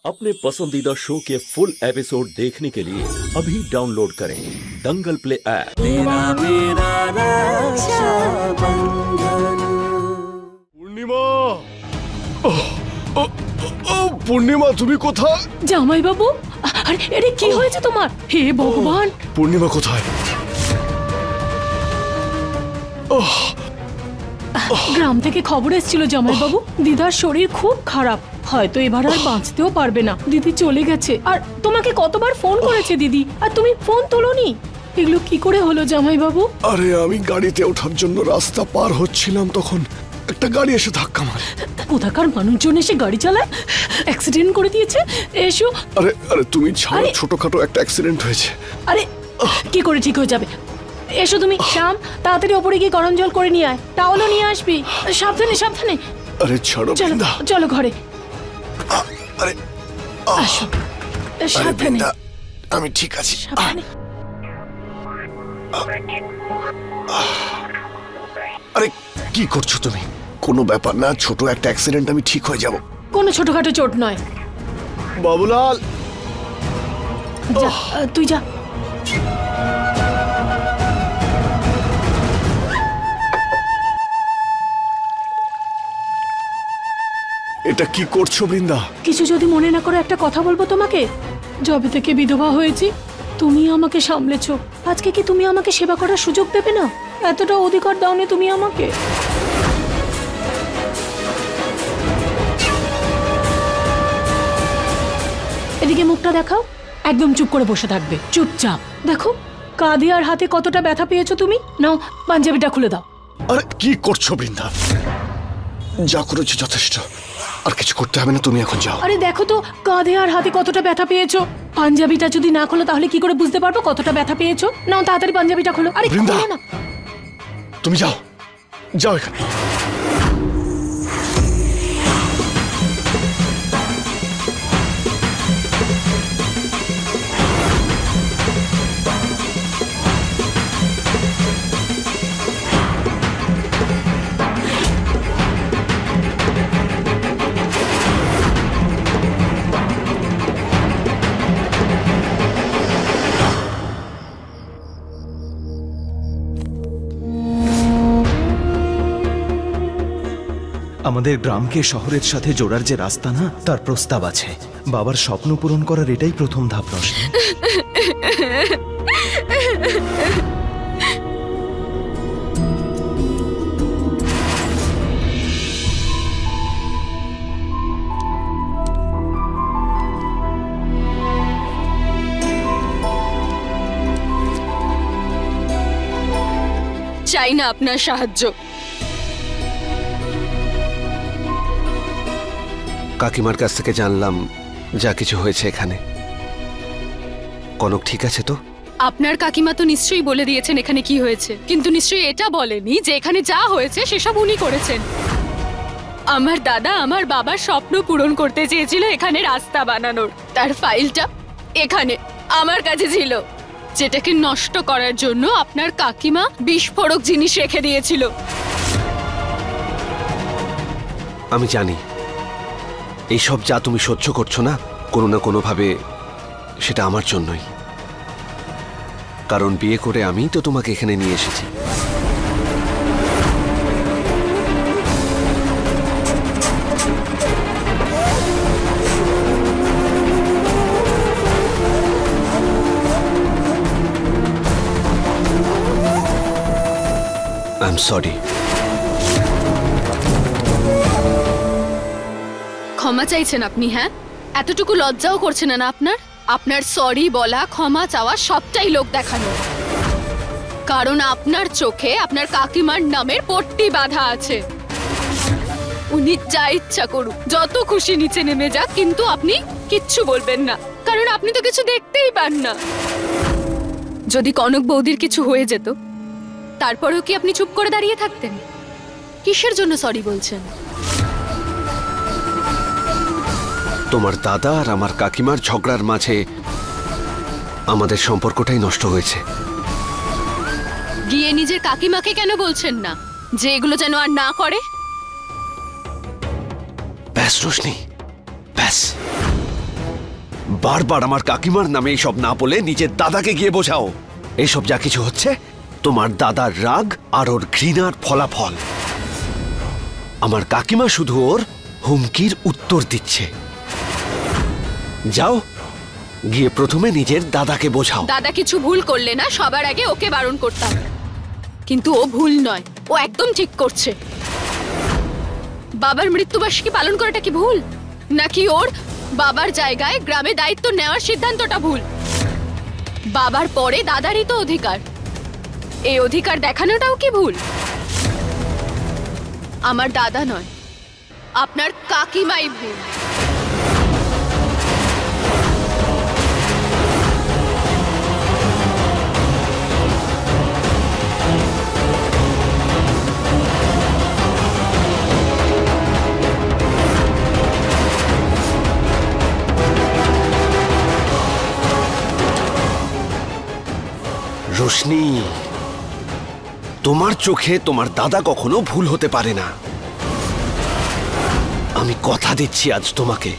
अपने पसंदीदा शो के फुल एपिसोड देखने के लिए अभी डाउनलोड करें दंगल प्ले ऐप। पूर्णिमा, पूर्णिमा তুমি কোথায়? জামাই বাবু, আরে এরে কি হয়েছে তোমার? হে ভগবান! পূর্ণিমা কোথায়? গ্রাম থেকে খবর এসেছিল জামাই বাবু, দিদার শরীর খুব খারাপ, হয়তো এবার আর বাঁচতেও পারবে না। দিদি চলে গেছে। আর তোমাকে কতবার ফোন করেছে দিদি, আর তুমি ফোন তোলোনি। এগুলো কি করে হলো জামাই বাবু? আরে আমি গাড়িতে ওঠার জন্য রাস্তা পার হচ্ছিলাম, তখন একটা গাড়ি এসে ধাক্কা মারে। কোথাকার মানুষজন এসে গাড়ি চালায়, অ্যাক্সিডেন্ট করে দিয়েছে। এসো। আরে আরে তুমি ছাড়ো, ছোটখাটো একটা অ্যাক্সিডেন্ট হয়েছে। আরে কি করে ঠিক হয়ে যাবে? এসো তুমি। শ্যাম, তাড়াতাড়ি ওপরে গিয়ে গরম জল করে নিয়ে আয়, টাওয়ালও নিয়ে আসবি। সাবধানে সাবধানে। আরে ছাড়ো বৃন্দা। চলো ঘরে। আরে আসো সাবধানে। আমি ঠিক আছি। আরে কি করছো তুমি? কোনো ব্যাপার না, ছোট একটা অ্যাক্সিডেন্ট, আমি ঠিক হয়ে যাব। কোনো ছোটখাটো চোট নয়। বাবুলাল, যা, তুই যা। এটা কি করছো বৃন্দা? কিছু যদি মনে না করে একটা কথা বলবো তোমাকে। যবে থেকে বিধবা হয়েছি তুমি আমাকে সামলেছো, আজকে কি তুমি আমাকে সেবা করার সুযোগ দেবে না? এতটা অধিকার দাওনি তুমি আমাকে। এদিকে মুখটা দেখাও। একদম চুপ করে বসে থাকবে, চুপচাপ। দেখো কাঁধে আর হাতে কতটা ব্যথা পেয়েছো তুমি। নাও পাঞ্জাবিটা খুলে দাও। আরে কি করছো বৃন্দা? যা করেছো যথেষ্ট, আর কিছু করতে হবে না, তুমি এখন যাও। আরে দেখো তো কাঁধে আর হাতে কতটা ব্যথা পেয়েছো। পাঞ্জাবিটা যদি না খোলো তাহলে কি করে বুঝতে পারবো কতটা ব্যথা পেয়েছো? নাও তাড়াতাড়ি পাঞ্জাবিটা খোলো। আরে বৃন্দা, খোলো না। তুমি যাও, যাও এখানে। আমাদের গ্রামকে শহরের সাথে জোড়ার যে রাস্তা না, তার প্রস্তাব আছে। বাবার স্বপ্ন পূরণ করার এটাই প্রথম ধাপ। রোশনি, চাই না আপনার সাহায্য। কাকিমার কাছ থেকে জানলাম যা কিছু হয়েছে এখানে। কনক ঠিক আছে তো? আপনার কাকিমা তো নিশ্চয়ই বলে দিয়েছেন এখানে কি হয়েছে, কিন্তু নিশ্চয়ই এটা বলেনি যে এখানে যা হয়েছে সেসব উনি করেছেন। আমার দাদা আমার বাবার স্বপ্ন পূরণ করতে চেয়েছিল এখানে রাস্তা বানানোর। তার ফাইলটা এখানে আমার কাছে ছিল, যেটাকে নষ্ট করার জন্য আপনার কাকিমা বিস্ফোরক জিনিস রেখে দিয়েছিল। আমি জানি এইসব যা তুমি সহ্য করছো না, কোনো না কোনোভাবে সেটা আমার জন্যই। কারণ বিয়ে করে আমি তো তোমাকে এখানে নিয়ে এসেছি। I am sorry. ক্ষমা চাইছেন আপনি? হ্যাঁ, এতটুকু লজ্জাও করছেন না আপনার? আপনার সরি বলা, ক্ষমা চাওয়া সবটাই লোক দেখানো। কারণ আপনার চোখে আপনার কাকিমার নামের পট্টি বাঁধা আছে। উনি যা ইচ্ছা করুক, যত খুশি নিচে নেমে যাক, কিন্তু আপনি কিচ্ছু বলবেন না, কারণ আপনি তো কিছু দেখতেই পান না। যদি কনক বৌদির কিছু হয়ে যেত, তারপরেও কি আপনি চুপ করে দাঁড়িয়ে থাকতেন? কিসের জন্য সরি বলছেন? তোমার দাদা আর আমার কাকিমার ঝগড়ার মাঝে আমাদের সম্পর্কটাই নষ্ট হয়েছে। গিয়ে নিজের কাকিমাকে কেন বলছেন না যে এগুলো যেন আর না করে? ব্যাস রোশনি, ব্যাস। বারবার আমার কাকিমার নামে এইসব না বলে নিজের দাদাকে গিয়ে বোঝাও এইসব যা কিছু হচ্ছে তোমার দাদার রাগ আর ওর ঘৃণার ফলাফল। আমার কাকিমা শুধু ওর হুমকির উত্তর দিচ্ছে। যাও গিয়ে প্রথমে নিজের দাদাকে বোঝাও। দাদা কিছু ভুল করলে না সবার আগে ওকে বারণ করতাম, কিন্তু ও ভুল নয়, ও একদম ঠিক করছে। বাবার মৃত্যুবার্ষিকী পালন করাটা কি ভুল, নাকি ওর বাবার জায়গায় গ্রামে দায়িত্ব নেওয়ার সিদ্ধান্তটা ভুল? বাবার পরে দাদারই তো অধিকার, এই অধিকার দেখানোটাও কি ভুল? আমার দাদা নয়, আপনার কাকিমাই ভুল। রোশনি, তোমার চোখে তোমার দাদা কখনো ভুল হতে পারে না। আমি কথা দিচ্ছি আজ তোমাকে,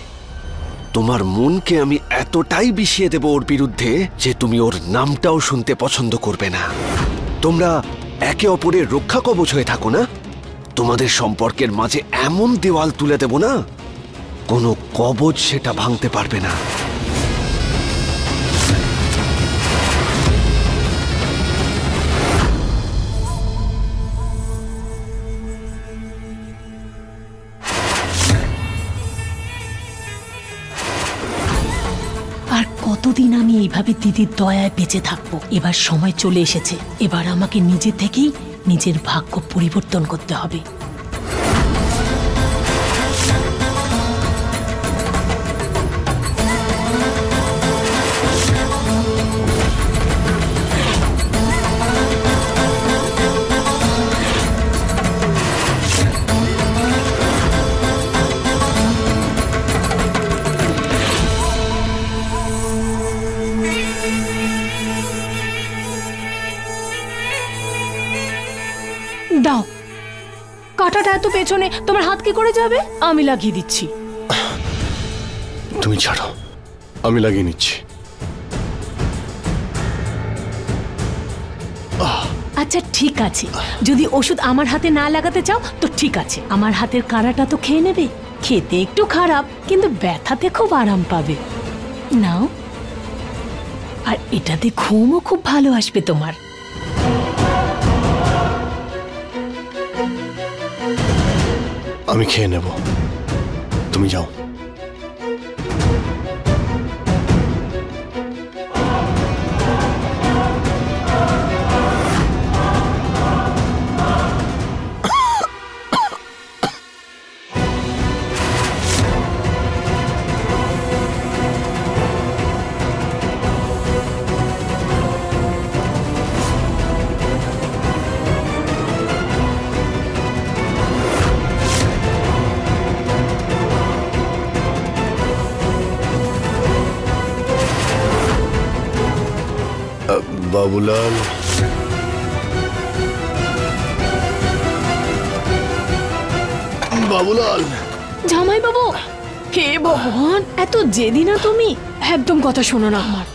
তোমার মনকে আমি এতটাই বিষিয়ে দেব ওর বিরুদ্ধে যে তুমি ওর নামটাও শুনতে পছন্দ করবে না। তোমরা একে অপরের রক্ষা কবচ হয়ে থাকো না, তোমাদের সম্পর্কের মাঝে এমন দেওয়াল তুলে দেব না কোনো কবচ সেটা ভাঙতে পারবে না। আর কতদিন আমি এইভাবে দিদির দয়ায় বেঁচে থাকবো? এবার সময় চলে এসেছে, এবার আমাকে নিজে থেকেই নিজের ভাগ্য পরিবর্তন করতে হবে। দাও, কাঁটাটা এত পেছনে, তোমার হাত কি করে যাবে? আমি লাগিয়ে দিচ্ছি। তুমি ছাড়ো, আমি লাগিয়ে নিচ্ছি। আচ্ছা ঠিক আছে, যদি ওষুধ আমার হাতে না লাগাতে চাও তো ঠিক আছে, আমার হাতের কাঁটাটা তো খেয়ে নেবে। খেতে একটু খারাপ, কিন্তু ব্যথাতে খুব আরাম পাবে। নাও, আর এটাতে ঘুমও খুব ভালো আসবে তোমার। আমি খেয়ে নেব, তুমি যাও। বাবুলাল, বাবুলাল। জামাই বাবু, হে ভগবান, এত জেদি না তুমি, একদম কথা শোনো না আমার।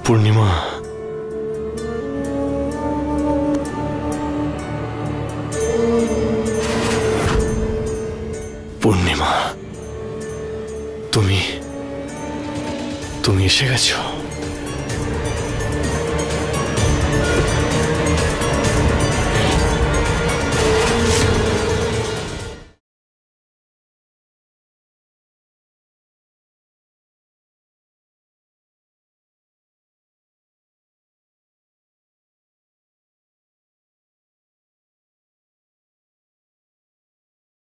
পূর্ণিমা, পূর্ণিমা, তুমি এসে গেছো।